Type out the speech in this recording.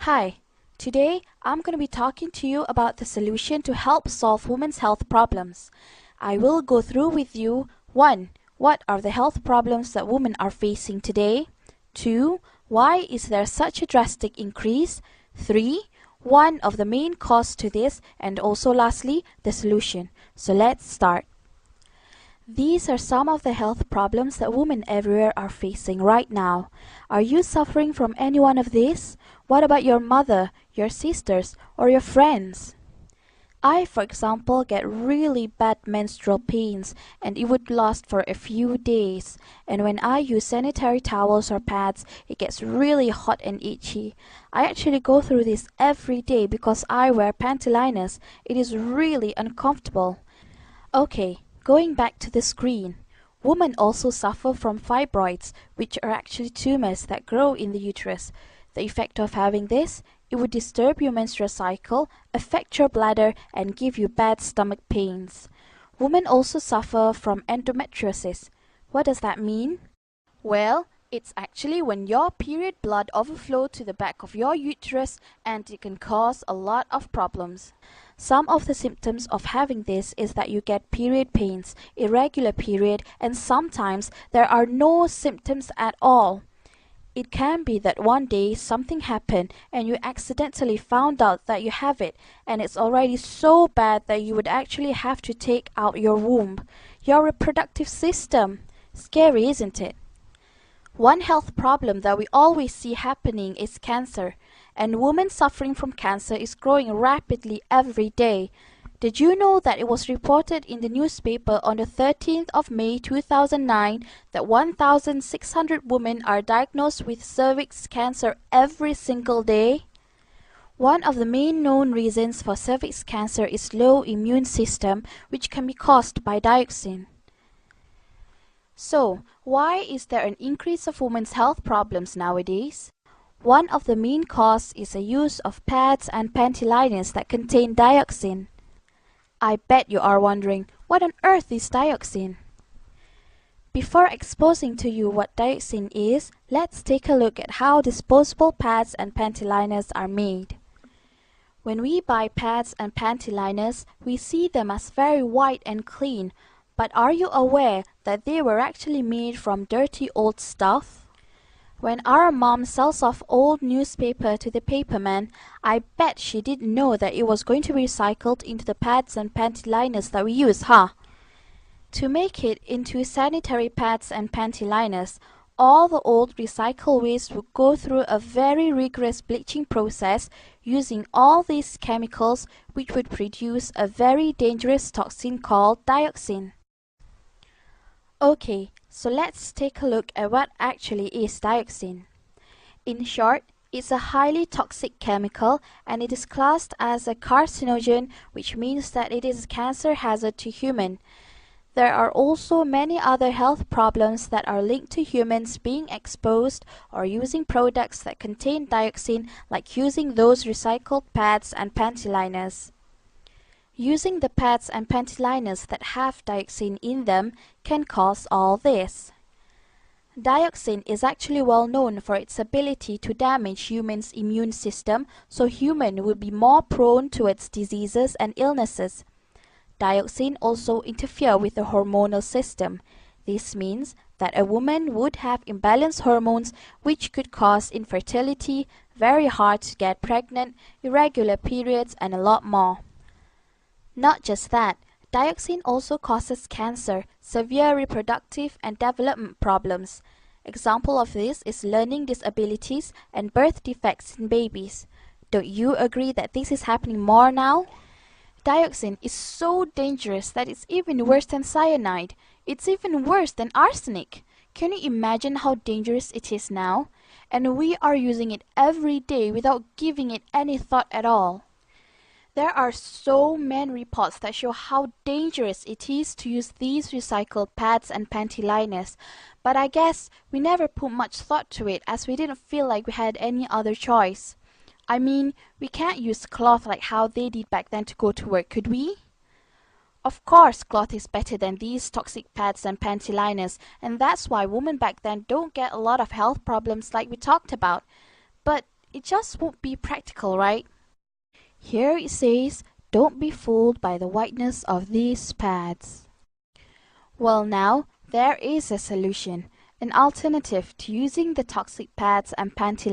Hi, today I'm going to be talking to you about the solution to help solve women's health problems. I will go through with you 1. What are the health problems that women are facing today? 2. Why is there such a drastic increase? 3. One of the main causes to this, and also lastly, the solution. So let's start. These are some of the health problems that women everywhere are facing right now. Are you suffering from any one of these? What about your mother, your sisters, or your friends? I, for example, get really bad menstrual pains and it would last for a few days. And when I use sanitary towels or pads, it gets really hot and itchy. I actually go through this every day because I wear panty liners. It is really uncomfortable. Okay. Going back to the screen, women also suffer from fibroids, which are actually tumors that grow in the uterus. The effect of having this, it would disturb your menstrual cycle, affect your bladder, and give you bad stomach pains. Women also suffer from endometriosis. What does that mean? Well, it's actually when your period blood overflows to the back of your uterus and it can cause a lot of problems. Some of the symptoms of having this is that you get period pains, irregular period, and sometimes there are no symptoms at all. It can be that one day something happened and you accidentally found out that you have it, and it's already so bad that you would actually have to take out your womb, your reproductive system. Scary, isn't it? One health problem that we always see happening is cancer, and women suffering from cancer is growing rapidly every day. Did you know that it was reported in the newspaper on the 13th of May 2009 that 1,600 women are diagnosed with cervix cancer every single day? One of the main known reasons for cervix cancer is low immune system, which can be caused by DIOXIN. So, why is there an increase of women's health problems nowadays? One of the main causes is the use of pads and panty liners that contain DIOXIN. I bet you are wondering, what on earth is DIOXIN? Before exposing to you what DIOXIN is, let's take a look at how disposable pads and panty liners are made. When we buy pads and panty liners, we see them as very white and clean. But are you aware that they were actually made from dirty old stuff? When our mom sells off old newspaper to the paperman, I bet she didn't know that it was going to be recycled into the pads and panty liners that we use, huh? To make it into sanitary pads and panty liners, all the old recycle waste would go through a very rigorous bleaching process using all these chemicals, which would produce a very dangerous toxin called dioxin. Okay, so let's take a look at what actually is dioxin. In short, it's a highly toxic chemical and it is classed as a carcinogen, which means that it is a cancer hazard to humans. There are also many other health problems that are linked to humans being exposed or using products that contain dioxin, like using those recycled pads and panty liners. Using the pads and panty liners that have dioxin in them can cause all this. Dioxin is actually well known for its ability to damage humans' immune system, so humans will be more prone towards diseases and illnesses. Dioxin also interferes with the hormonal system. This means that a woman would have imbalanced hormones, which could cause infertility, very hard to get pregnant, irregular periods, and a lot more. Not just that, dioxin also causes cancer, severe reproductive and development problems. Example of this is learning disabilities and birth defects in babies. Don't you agree that this is happening more now? Dioxin is so dangerous that it's even worse than cyanide. It's even worse than arsenic. Can you imagine how dangerous it is now? And we are using it every day without giving it any thought at all. There are so many reports that show how dangerous it is to use these recycled pads and panty liners, but I guess we never put much thought to it as we didn't feel like we had any other choice. I mean, we can't use cloth like how they did back then to go to work, could we? Of course, cloth is better than these toxic pads and panty liners, and that's why women back then don't get a lot of health problems like we talked about. But It just won't be practical, right? Here it says, don't be fooled by the whiteness of these pads. Well, now, there is a solution, an alternative to using the toxic pads and panty